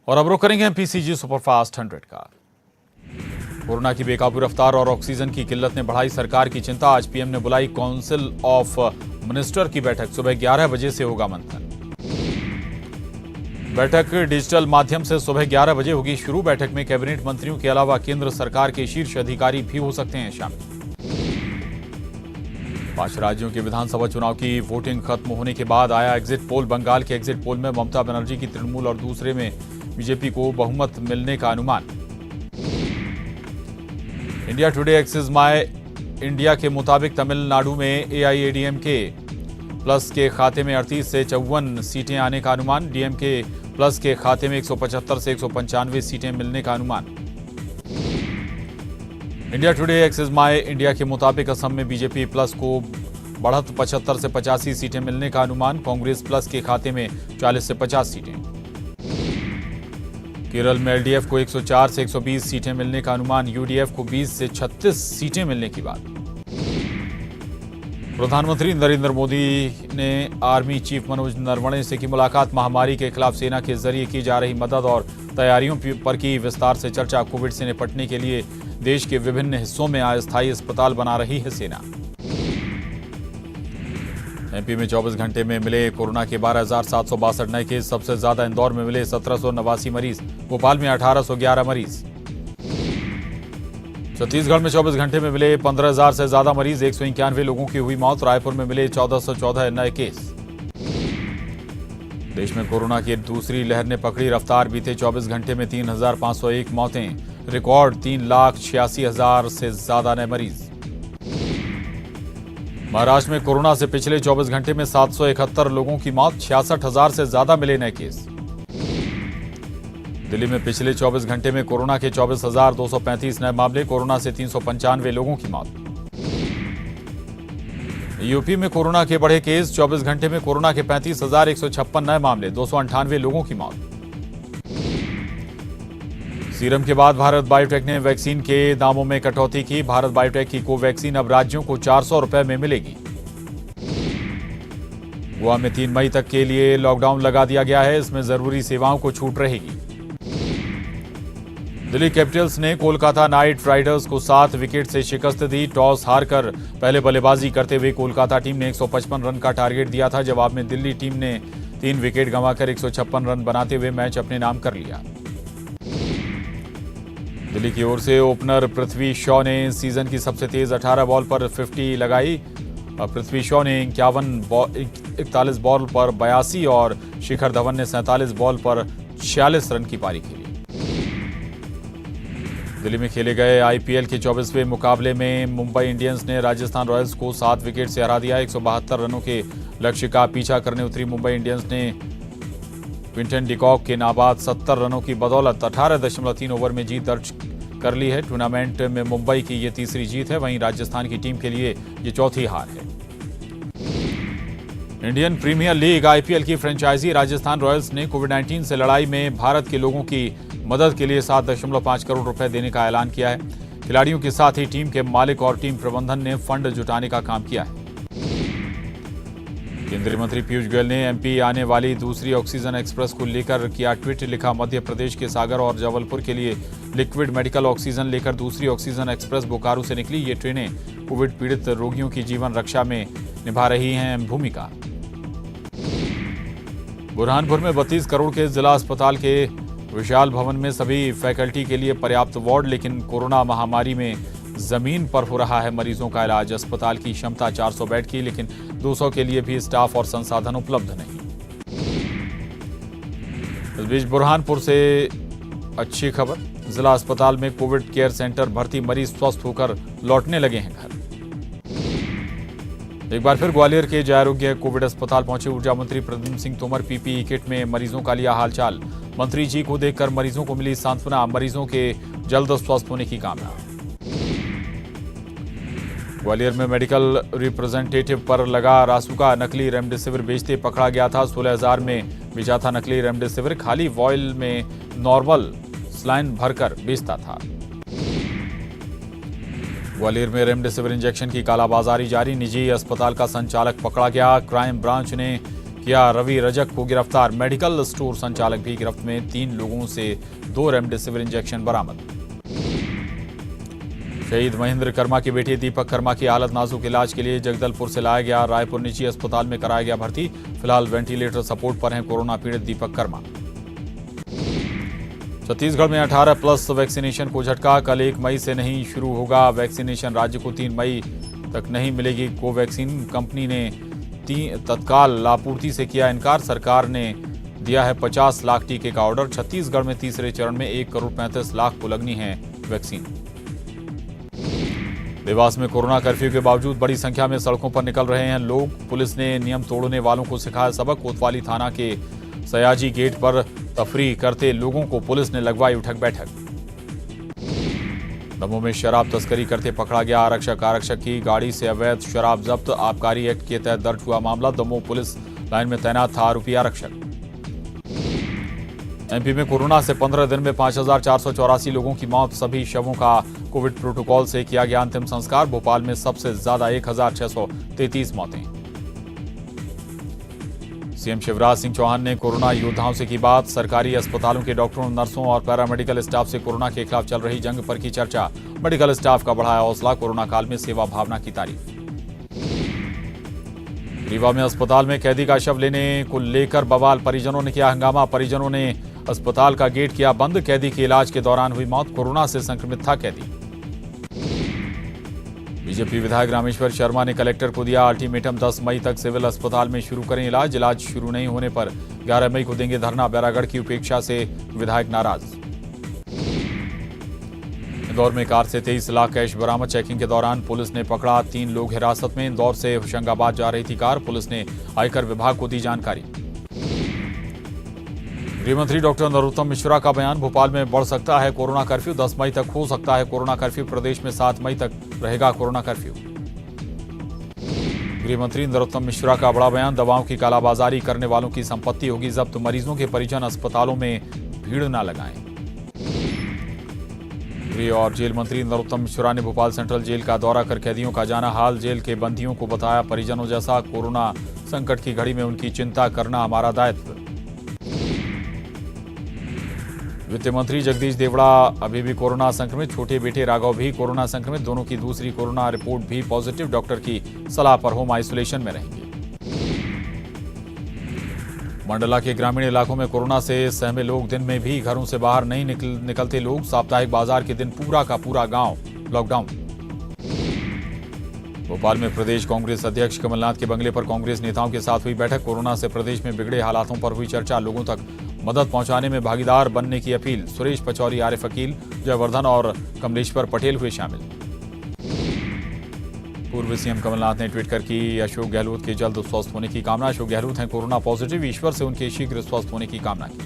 और अब रुख करेंगे एमपीसीजी सुपरफास्ट 100 का। कोरोना की बेकाबू रफ्तार और ऑक्सीजन की किल्लत ने बढ़ाई सरकार की चिंता। आज पीएम ने बुलाई काउंसिल ऑफ मिनिस्टर की बैठक। सुबह 11 बजे से होगा मंथन। बैठक डिजिटल माध्यम से सुबह 11 बजे होगी शुरू। बैठक में कैबिनेट मंत्रियों के अलावा केंद्र सरकार के शीर्ष अधिकारी भी हो सकते हैं शामिल। 5 राज्यों के विधानसभा चुनाव की वोटिंग खत्म होने के बाद आया एग्जिट पोल। बंगाल के एग्जिट पोल में ममता बनर्जी की तृणमूल और दूसरे में बीजेपी को बहुमत मिलने का अनुमान। India today axis my India के मुताबिक तमिलनाडु में एआईएडीएमके प्लस के खाते में 38 से 54 सीटें आने का अनुमान। डीएमके प्लस के खाते में 175 से 195 सीटें मिलने का अनुमान। India today axis my India के मुताबिक असम में बीजेपी प्लस को बढ़त 75 से 85 सीटें मिलने का अनुमान। कांग्रेस प्लस के खाते में 40 से 50 सीटें। केरल में एलडीएफ को 104 से 120 सीटें मिलने का अनुमान। यूडीएफ को 20 से 36 सीटें मिलने की बात। प्रधानमंत्री नरेंद्र मोदी ने आर्मी चीफ मनोज नरवणे से की मुलाकात। महामारी के खिलाफ सेना के जरिए की जा रही मदद और तैयारियों पर की विस्तार से चर्चा। कोविड से निपटने के लिए देश के विभिन्न हिस्सों में अस्थायी अस्पताल बना रही है सेना। एमपी में 24 घंटे में मिले कोरोना के 12,762 नए केस। सबसे ज्यादा इंदौर में मिले 1789 मरीज। भोपाल में 1811 मरीज। छत्तीसगढ़ में 24 घंटे में मिले 15,000 से ज्यादा मरीज। 191 लोगों की हुई मौत। रायपुर में मिले 1414 नए केस। देश में कोरोना की दूसरी लहर ने पकड़ी रफ्तार। बीते 24 घंटे में 3,501 मौतें। रिकॉर्ड 3,86,000 से ज्यादा नए मरीज। महाराष्ट्र में कोरोना से पिछले 24 घंटे में 771 लोगों की मौत। 66,000 से ज्यादा मिले नए केस। दिल्ली में पिछले 24 घंटे में कोरोना के 24,235 नए मामले। कोरोना से 395 लोगों की मौत। यूपी में कोरोना के बढ़े केस। 24 घंटे में कोरोना के 35,156 नए मामले। 298 लोगों की मौत। सीरम के बाद भारत बायोटेक ने वैक्सीन के दामों में कटौती की। भारत बायोटेक की कोवैक्सीन अब राज्यों को 400 रुपए में मिलेगी। गोवा में 3 मई तक के लिए लॉकडाउन लगा दिया गया है। इसमें जरूरी सेवाओं को छूट रहेगी। दिल्ली कैपिटल्स ने कोलकाता नाइट राइडर्स को 7 विकेट से शिकस्त दी। टॉस हारकर पहले बल्लेबाजी करते हुए कोलकाता टीम ने 155 रन का टारगेट दिया था। जवाब में दिल्ली टीम ने 3 विकेट गंवाकर 156 रन बनाते हुए मैच अपने नाम कर लिया। दिल्ली की ओर से ओपनर पृथ्वी शॉ ने सीजन की सबसे तेज 18 बॉल पर 50 लगाई। पृथ्वी शॉ ने 41 बॉल पर 82 और शिखर धवन ने 47 बॉल पर 46 रन की पारी खेली। दिल्ली में खेले गए आईपीएल के 24वें मुकाबले में मुंबई इंडियंस ने राजस्थान रॉयल्स को 7 विकेट से हरा दिया। 172 रनों के लक्ष्य का पीछा करने उतरी मुंबई इंडियंस ने क्विंटन डिकॉक के नाबाद 70 रनों की बदौलत 18.3 ओवर में जीत दर्ज कर ली है। टूर्नामेंट में मुंबई की ये तीसरी जीत है। वहीं राजस्थान की टीम के लिए ये चौथी हार है। इंडियन प्रीमियर लीग आईपीएल की फ्रेंचाइजी राजस्थान रॉयल्स ने कोविड-19 से लड़ाई में भारत के लोगों की मदद के लिए 7.5 करोड़ रुपए देने का ऐलान किया है। खिलाड़ियों के साथ ही टीम के मालिक और टीम प्रबंधन ने फंड जुटाने का काम किया है। केंद्रीय मंत्री पीयूष गोयल ने एमपी आने वाली दूसरी ऑक्सीजन एक्सप्रेस को लेकर किया ट्वीट। लिखा, मध्य प्रदेश के सागर और जबलपुर के लिए लिक्विड मेडिकल ऑक्सीजन लेकर दूसरी ऑक्सीजन एक्सप्रेस बोकारो से निकली। ये ट्रेनें कोविड पीड़ित रोगियों की जीवन रक्षा में निभा रही हैं भूमिका। बुरहानपुर में 32 करोड़ के जिला अस्पताल के विशाल भवन में सभी फैकल्टी के लिए पर्याप्त वार्ड। लेकिन कोरोना महामारी में जमीन पर हो रहा है मरीजों का इलाज। अस्पताल की क्षमता 400 बेड की, लेकिन 200 के लिए भी स्टाफ और संसाधन उपलब्ध नहीं। इस बीच बुरहानपुर से अच्छी खबर। जिला अस्पताल में कोविड केयर सेंटर भर्ती मरीज स्वस्थ होकर लौटने लगे हैं घर। एक बार फिर ग्वालियर के जय आरोग्य कोविड अस्पताल पहुंचे ऊर्जा मंत्री प्रद्युम्न सिंह तोमर। पीपीई किट में मरीजों का लिया हालचाल। मंत्री जी को देखकर मरीजों को मिली सांत्वना। मरीजों के जल्द स्वस्थ होने की कामना। ग्वालियर में मेडिकल रिप्रेजेंटेटिव पर लगा रासुका। नकली रेमडेसिविर बेचते पकड़ा गया था। 16,000 में बेचा था नकली रेमडेसिविर। खाली वॉयल में नॉर्मल सलाइन भरकर बेचता था। ग्वालियर में रेमडेसिविर इंजेक्शन की कालाबाजारी जारी। निजी अस्पताल का संचालक पकड़ा गया। क्राइम ब्रांच ने किया रवि रजक को गिरफ्तार। मेडिकल स्टोर संचालक भी गिरफ्त में, 3 लोगों से 2 रेमडेसिविर इंजेक्शन बरामद। शहीद महेंद्र कर्मा के बेटे दीपक कर्मा की हालत नाजुक, इलाज के लिए जगदलपुर से लाया गया। रायपुर निजी अस्पताल में कराया गया भर्ती। फिलहाल वेंटिलेटर सपोर्ट पर हैं कोरोना पीड़ित दीपक कर्मा। छत्तीसगढ़ में 18+ वैक्सीनेशन को झटका। कल 1 मई से नहीं शुरू होगा वैक्सीनेशन। राज्य को 3 मई तक नहीं मिलेगी कोवैक्सीन। कंपनी ने तत्काल आपूर्ति से किया इनकार। सरकार ने दिया है 50 लाख टीके का ऑर्डर। छत्तीसगढ़ में तीसरे चरण में 1,35,00,000 को लगनी है वैक्सीन। देवास में कोरोना कर्फ्यू के बावजूद बड़ी संख्या में सड़कों पर निकल रहे हैं लोग। पुलिस ने नियम तोड़ने वालों को सिखाया सबक। कोतवाली थाना के सयाजी गेट पर तफरीह करते लोगों को पुलिस ने लगवाई उठक बैठक। दमोह में शराब तस्करी करते पकड़ा गया आरक्षक की गाड़ी से अवैध शराब जब्त। आबकारी एक्ट के तहत दर्ज हुआ मामला। दमोह पुलिस लाइन में तैनात था आरोपी आरक्षक। एमपी में कोरोना से 15 दिन में 5,484 लोगों की मौत। सभी शवों का कोविड प्रोटोकॉल से किया गया अंतिम संस्कार। भोपाल में सबसे ज्यादा 1,633 मौतें। सीएम शिवराज सिंह चौहान ने कोरोना योद्धाओं से की बात। सरकारी अस्पतालों के डॉक्टरों, नर्सों और पैरामेडिकल स्टाफ से कोरोना के खिलाफ चल रही जंग पर की चर्चा। मेडिकल स्टाफ का बढ़ाया हौसला। कोरोना काल में सेवा भावना की तारीफ। रीवा में अस्पताल में कैदी का शव लेने को लेकर बवाल। परिजनों ने किया हंगामा। परिजनों ने अस्पताल का गेट किया बंद। कैदी के इलाज के दौरान हुई मौत। कोरोना से संक्रमित था कैदी। बीजेपी विधायक रामेश्वर शर्मा ने कलेक्टर को दिया अल्टीमेटम। 10 मई तक सिविल अस्पताल में शुरू करें इलाज। इलाज शुरू नहीं होने पर 11 मई को देंगे धरना। बैरागढ़ की उपेक्षा से विधायक नाराज। इंदौर में कार से 23 लाख कैश बरामद। चेकिंग के दौरान पुलिस ने पकड़ा 3 लोग हिरासत में। इंदौर से होशंगाबाद जा रही थी कार। पुलिस ने आयकर विभाग को दी जानकारी। गृहमंत्री डॉक्टर नरोत्तम मिश्रा का बयान। भोपाल में बढ़ सकता है कोरोना कर्फ्यू। 10 मई तक हो सकता है कोरोना कर्फ्यू। प्रदेश में 7 मई तक रहेगा कोरोना कर्फ्यू। गृहमंत्री नरोत्तम मिश्रा का बड़ा बयान। दवाओं की कालाबाजारी करने वालों की संपत्ति होगी जब्त। मरीजों के परिजन अस्पतालों में भीड़ न लगाएं। गृह और जेल मंत्री नरोत्तम मिश्रा ने भोपाल सेंट्रल जेल का दौरा कर कैदियों का जाना हाल। जेल के बंदियों को बताया परिजनों जैसा। कोरोना संकट की घड़ी में उनकी चिंता करना हमारा दायित्व। वित्त मंत्री जगदीश देवड़ा अभी भी कोरोना संक्रमित। छोटे बेटे राघव भी कोरोना संक्रमित। दोनों की दूसरी कोरोना रिपोर्ट भी पॉजिटिव। डॉक्टर की सलाह पर होम आइसोलेशन में रहेंगे। मंडला के ग्रामीण इलाकों में कोरोना से सहमे लोग। दिन में भी घरों से बाहर नहीं निकलते लोग। साप्ताहिक बाजार के दिन पूरा का पूरा गांव लॉकडाउन। भोपाल में प्रदेश कांग्रेस अध्यक्ष कमलनाथ के बंगले पर कांग्रेस नेताओं के साथ हुई बैठक। कोरोना से प्रदेश में बिगड़े हालातों पर हुई चर्चा। लोगों तक मदद पहुंचाने में भागीदार बनने की अपील। सुरेश पचौरी, आरिफ अकील, जयवर्धन और कमलेश्वर पटेल हुए शामिल। पूर्व सीएम कमलनाथ ने ट्वीट कर की अशोक गहलोत के जल्द स्वस्थ होने की कामना। अशोक गहलोत हैं कोरोना पॉजिटिव। ईश्वर से उनके शीघ्र स्वस्थ होने की कामना की।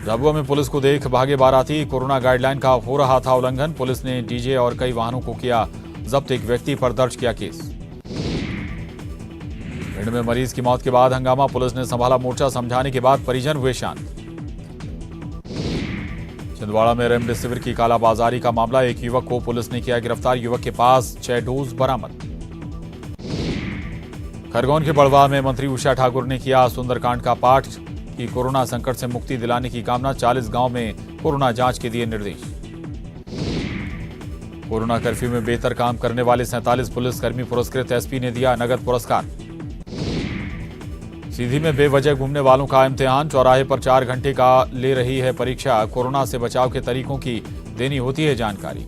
झाबुआ में पुलिस को देख भागे बाराती। कोरोना गाइडलाइन का हो रहा था उल्लंघन। पुलिस ने डीजे और कई वाहनों को किया जब्त। एक व्यक्ति पर दर्ज किया केस। भिंड में मरीज की मौत के बाद हंगामा। पुलिस ने संभाला मोर्चा। समझाने के बाद परिजन हुए शांत। छिंदवाड़ा में रेमडेसिविर की कालाबाजारी का मामला। एक युवक को पुलिस ने किया गिरफ्तार। युवक के पास 6 डोज बरामद। खरगोन के बड़वा में मंत्री उषा ठाकुर ने किया सुंदरकांड का पाठ की कोरोना संकट से मुक्ति दिलाने की कामना। 40 गांव में कोरोना जांच के दिए निर्देश। कोरोना कर्फ्यू में बेहतर काम करने वाले 47 पुलिसकर्मी पुरस्कृत। एसपी ने दिया नगद पुरस्कार। सीधी में बेवजह घूमने वालों का इम्तिहान। चौराहे पर 4 घंटे का ले रही है परीक्षा। कोरोना से बचाव के तरीकों की देनी होती है जानकारी।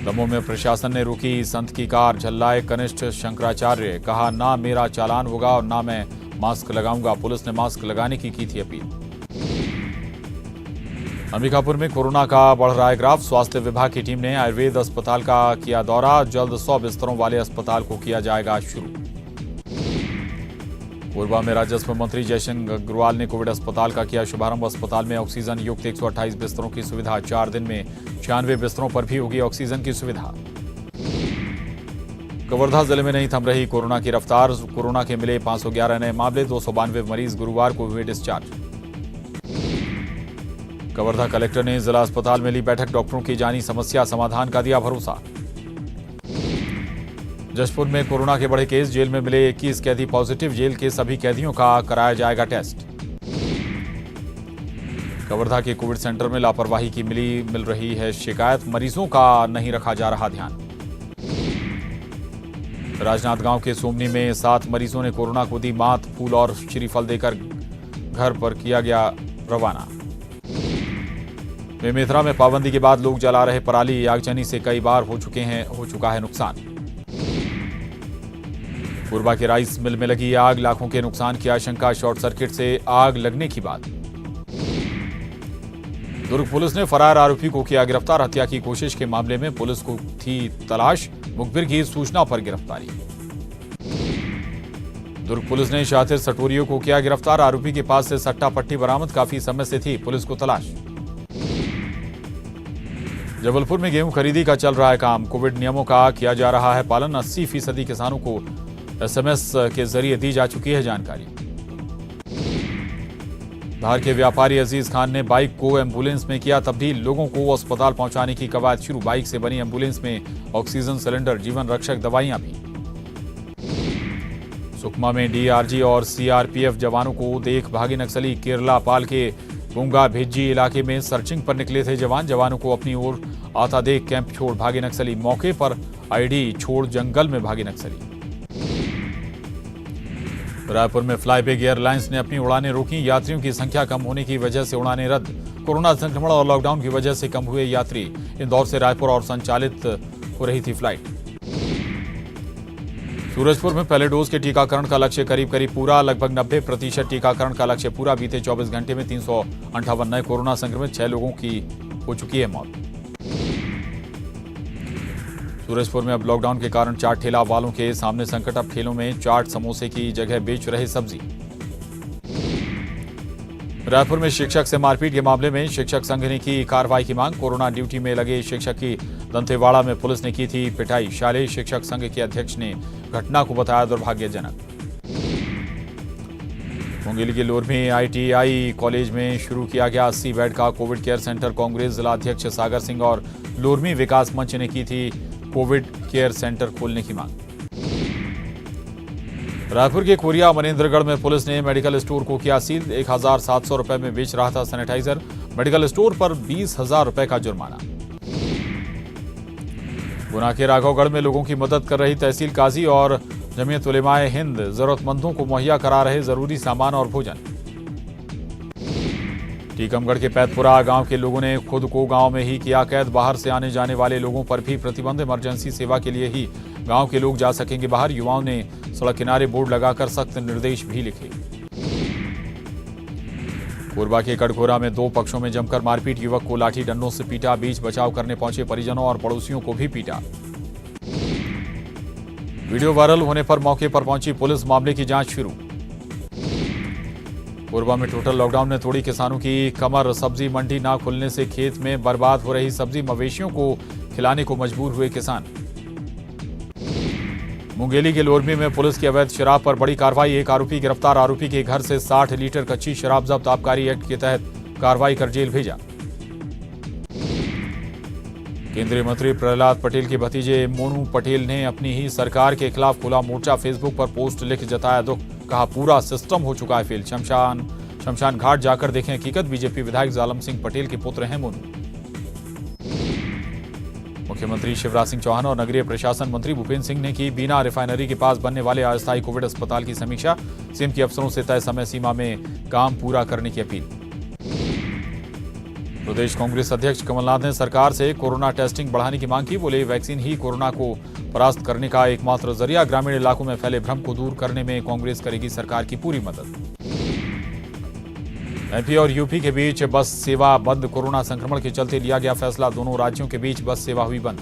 दमोह में प्रशासन ने रोकी संत की कार। झल्लाए कनिष्ठ शंकराचार्य। कहा ना मेरा चालान होगा और ना मैं मास्क लगाऊंगा। पुलिस ने मास्क लगाने की थी अपील। अंबिकापुर में कोरोना का बढ़ रहा है ग्राफ। स्वास्थ्य विभाग की टीम ने आयुर्वेद अस्पताल का किया दौरा। जल्द 100 बिस्तरों वाले अस्पताल को किया जाएगा शुरू। कोरबा में राजस्व मंत्री जयशंकर अग्रवाल ने कोविड अस्पताल का किया शुभारंभ। अस्पताल में ऑक्सीजन युक्त 128 बिस्तरों की सुविधा। 4 दिन में 96 बिस्तरों पर भी होगी ऑक्सीजन की सुविधा। कवर्धा जिले में नहीं थम रही कोरोना की रफ्तार। कोरोना के मिले 511 नए मामले। 292 मरीज गुरुवार को हुए डिस्चार्ज। कवर्धा कलेक्टर ने जिला अस्पताल में ली बैठक। डॉक्टरों की जानी समस्या समाधान का दिया भरोसा। जशपुर में कोरोना के बड़े केस, जेल में मिले 21 कैदी पॉजिटिव, जेल के सभी कैदियों का कराया जाएगा टेस्ट। कवर्धा के कोविड सेंटर में लापरवाही की मिल रही है शिकायत, मरीजों का नहीं रखा जा रहा ध्यान। राजनांदगांव के सोमनी में 7 मरीजों ने कोरोना को दी मात, फूल और श्रीफल देकर घर पर किया गया रवाना। बेमेतरा में पाबंदी के बाद लोग जला रहे पराली, आगजनी से कई बार हो चुका है नुकसान। कोरबा के राइस मिल में लगी आग, लाखों के नुकसान की आशंका, शॉर्ट सर्किट से आग लगने की बात। दुर्ग पुलिस ने फरार आरोपी को किया गिरफ्तार, हत्या की कोशिश के मामले में पुलिस को थी तलाश, मुखबिर की सूचना पर गिरफ्तारी। दुर्ग पुलिस ने शातिर सटोरियो को किया गिरफ्तार, आरोपी के पास से सट्टा पट्टी बरामद, काफी समय से थी पुलिस को तलाश। जबलपुर में गेहूं खरीदी का चल रहा है काम, कोविड नियमों का किया जा रहा है पालन, 80% किसानों को SMS के जरिए दी जा चुकी है जानकारी। धार के व्यापारी अजीज खान ने बाइक को एम्बुलेंस में किया तब्दील, लोगों को अस्पताल पहुंचाने की कवायद शुरू, बाइक से बनी एम्बुलेंस में ऑक्सीजन सिलेंडर, जीवन रक्षक दवाइयां भी। सुकमा में DRG और CRPF जवानों को देख भागे नक्सली, केरला पाल के बुंगा भेज्जी इलाके में सर्चिंग पर निकले थे जवानों को अपनी ओर आता देख कैंप छोड़ भागे नक्सली, मौके पर ID छोड़ जंगल में भागे नक्सली। रायपुर में फ्लाईबैग एयरलाइंस ने अपनी उड़ानें रोकी, यात्रियों की संख्या कम होने की वजह से उड़ानें रद्द, कोरोना संक्रमण और लॉकडाउन की वजह से कम हुए यात्री। इंदौर से रायपुर और संचालित हो रही थी फ्लाइट। सूरजपुर में पहले डोज के टीकाकरण का लक्ष्य करीब पूरा, लगभग 90% टीकाकरण का लक्ष्य पूरा, बीते 24 घंटे में 358 नए कोरोना संक्रमित, 6 लोगों की हो चुकी है मौत। सूरजपुर में अब लॉकडाउन के कारण चाट ठेला वालों के सामने संकट, अब ठेलों में चाट समोसे की जगह बेच रहे सब्जी। रायपुर में शिक्षक से मारपीट के मामले में शिक्षक संघ ने की कार्रवाई की मांग, कोरोना ड्यूटी में लगे शिक्षक की दंतेवाड़ा में पुलिस ने की थी पिटाई, शालेय शिक्षक संघ के अध्यक्ष ने घटना को बताया दुर्भाग्यजनक। मुंगेली के लोरमी ITI कॉलेज में शुरू किया गया 80 बेड का कोविड केयर सेंटर, कांग्रेस जिलाध्यक्ष सागर सिंह और लोरमी विकास मंच ने की थी कोविड केयर सेंटर खोलने की मांग। रायपुर के कोरिया मनेंद्रगढ़ में पुलिस ने मेडिकल स्टोर को किया सील, 1700 रुपए में बेच रहा था सैनिटाइजर, मेडिकल स्टोर पर 20,000 रुपए का जुर्माना। गुना के राघवगढ़ में लोगों की मदद कर रही तहसील काजी और जमीयत उलेमाए हिंद जरूरतमंदों को मुहैया करा रहे जरूरी सामान और भोजन। टीकमगढ़ के पैतपुरा गांव के लोगों ने खुद को गांव में ही किया कैद, बाहर से आने जाने वाले लोगों पर भी प्रतिबंध, इमरजेंसी सेवा के लिए ही गांव के लोग जा सकेंगे बाहर, युवाओं ने सड़क किनारे बोर्ड लगाकर सख्त निर्देश भी लिखे। कोरबा के कटघोरा में 2 पक्षों में जमकर मारपीट, युवक को लाठी डंडों से पीटा, बीच बचाव करने पहुंचे परिजनों और पड़ोसियों को भी पीटा। वीडियो वायरल होने पर मौके पर पहुंची पुलिस, मामले की जांच शुरू। कोरबा में टोटल लॉकडाउन ने तोड़ी किसानों की कमर, सब्जी मंडी ना खुलने से खेत में बर्बाद हो रही सब्जी, मवेशियों को खिलाने को मजबूर हुए किसान। मुंगेली के लोरमी में पुलिस की अवैध शराब पर बड़ी कार्रवाई, एक आरोपी गिरफ्तार, आरोपी के घर से 60 लीटर कच्ची शराब जब्त, आबकारी एक्ट के तहत कार्रवाई कर जेल भेजा। केंद्रीय मंत्री प्रहलाद पटेल के भतीजे मोनू पटेल ने अपनी ही सरकार के खिलाफ खोला मोर्चा, फेसबुक पर पोस्ट लिख जताया दुख, कहा पूरा सिस्टम हो चुका है फेल, शमशान घाट जाकर देखें हकीकत, बीजेपी विधायक जालम सिंह पटेल के पुत्र हैं मोनू। मुख्यमंत्री शिवराज सिंह चौहान और नगरीय प्रशासन मंत्री भूपेंद्र सिंह ने की बीना रिफाइनरी के पास बनने वाले अस्थायी कोविड अस्पताल की समीक्षा, सीएम के अफसरों से तय समय सीमा में काम पूरा करने की अपील। प्रदेश कांग्रेस अध्यक्ष कमलनाथ ने सरकार से कोरोना टेस्टिंग बढ़ाने की मांग की, बोले वैक्सीन ही कोरोना को परास्त करने का एकमात्र जरिया, ग्रामीण इलाकों में फैले भ्रम को दूर करने में कांग्रेस करेगी सरकार की पूरी मदद। MP और UP के बीच बस सेवा बंद, कोरोना संक्रमण के चलते लिया गया फैसला, दोनों राज्यों के बीच बस सेवा हुई बंद।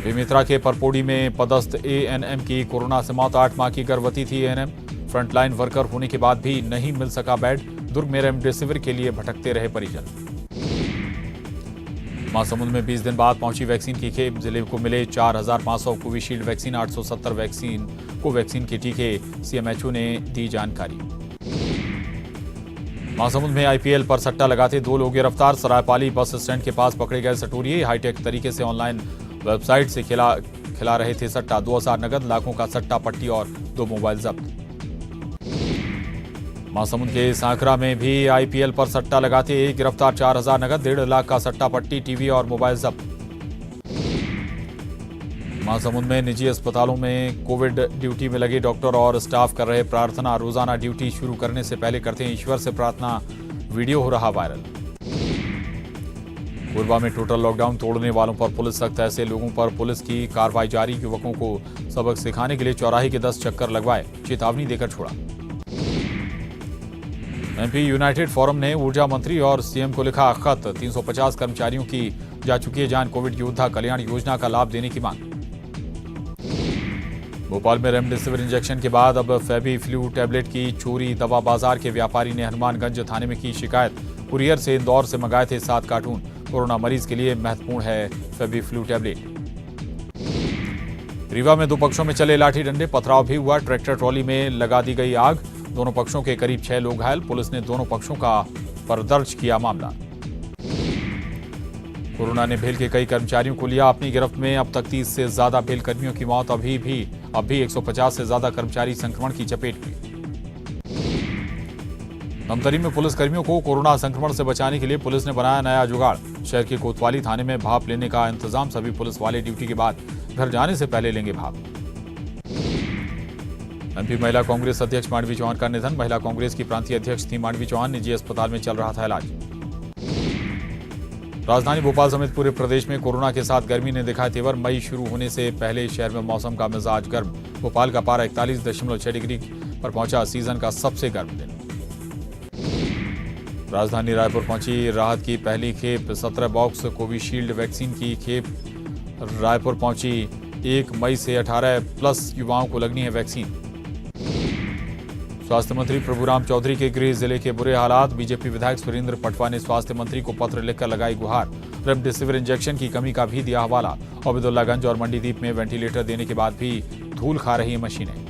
बेमेतरा के परपोड़ी में पदस्थ ANM की कोरोना से मौत, 8 माह की गर्भवती थी ANM, फ्रंटलाइन वर्कर होने के बाद भी नहीं मिल सका बेड, दुर्ग में रेमडेसिविर के लिए भटकते रहे परिजन। महासमुंद में 20 दिन बाद पहुंची वैक्सीन की खेप, जिले को मिले 4,500 कोविशील्ड वैक्सीन, 870 कोवैक्सीन के टीके, CMHO ने दी जानकारी। महासमुंद में IPL पर सट्टा लगाते 2 लोग गिरफ्तार, सरायपाली बस स्टैंड के पास पकड़े गए सटोरिये, हाईटेक तरीके से ऑनलाइन वेबसाइट से खिला रहे थे सट्टा। 2000 नगद, लाखों का सट्टा पट्टी और 2 मोबाइल जब्त। महासमुंद के सांकरा में भी आईपीएल पर सट्टा लगाते एक गिरफ्तार। 4000 नगद, 1.5 लाख का सट्टा पट्टी, टीवी और मोबाइल जब्त। महासमुंद में निजी अस्पतालों में कोविड ड्यूटी में लगे डॉक्टर और स्टाफ कर रहे प्रार्थना। रोजाना ड्यूटी शुरू करने से पहले करते हैं ईश्वर से प्रार्थना, वीडियो हो रहा वायरल। कोरबा में टोटल लॉकडाउन तोड़ने वालों पर पुलिस सख्त, ऐसे लोगों पर पुलिस की कार्रवाई जारी। युवकों को सबक सिखाने के लिए चौराहे के 10 चक्कर लगवाए, चेतावनी देकर छोड़ा। एमपी यूनाइटेड फोरम ने ऊर्जा मंत्री और सीएम को लिखा खत। 350 कर्मचारियों की जा चुकी है जान। कोविड योद्धा कल्याण योजना का लाभ देने की मांग। भोपाल में रेमडेसिविर इंजेक्शन के बाद अब फेबी फ्लू टैबलेट की चोरी। दवा बाजार के व्यापारी ने हनुमानगंज थाने में की शिकायत। कुरियर से इंदौर से मंगाए थे 7 कार्टून। कोरोना मरीज के लिए महत्वपूर्ण है फेबी फ्लू टैबलेट। रीवा में 2 पक्षों में चले लाठी डंडे, पथराव भी हुआ। ट्रैक्टर ट्रॉली में लगा दी गई आग। दोनों पक्षों के करीब 6 लोग घायल। पुलिस ने दोनों पक्षों का पर दर्ज किया मामला। कोरोना ने भेल के कई कर्मचारियों को लिया अपनी गिरफ्त में। अब तक 30 से ज्यादा भेल कर्मियों की मौत। अब भी 150 से ज्यादा कर्मचारी संक्रमण की चपेट में। धमतरी में पुलिस कर्मियों को कोरोना संक्रमण से बचाने के लिए पुलिस ने बनाया नया जुगाड़। शहर के कोतवाली थाने में भाप लेने का इंतजाम। सभी पुलिस वाले ड्यूटी के बाद घर जाने से पहले लेंगे भाप। एमपी महिला कांग्रेस अध्यक्ष मांडवी चौहान का निधन। महिला कांग्रेस की प्रांतीय अध्यक्ष थी मांडवी चौहान। निजी अस्पताल में चल रहा था इलाज। राजधानी भोपाल समेत पूरे प्रदेश में कोरोना के साथ गर्मी ने दिखाया तेवर। मई शुरू होने से पहले शहर में मौसम का मिजाज गर्म। भोपाल का पारा 41.6 डिग्री पर पहुंचा, सीजन का सबसे गर्म दिन। राजधानी रायपुर पहुंची राहत की पहली खेप। 17 बॉक्स कोविशील्ड वैक्सीन की खेप रायपुर पहुंची। 1 मई से 18+ युवाओं को लगनी है वैक्सीन। स्वास्थ्य मंत्री प्रभुराम चौधरी के गृह जिले के बुरे हालात। बीजेपी विधायक सुरेंद्र पटवा ने स्वास्थ्य मंत्री को पत्र लिखकर लगाई गुहार। रेमडेसिविर इंजेक्शन की कमी का भी दिया हवाला। अबेदुल्लागंज और मंडीदीप में वेंटिलेटर देने के बाद भी धूल खा रही मशीनें।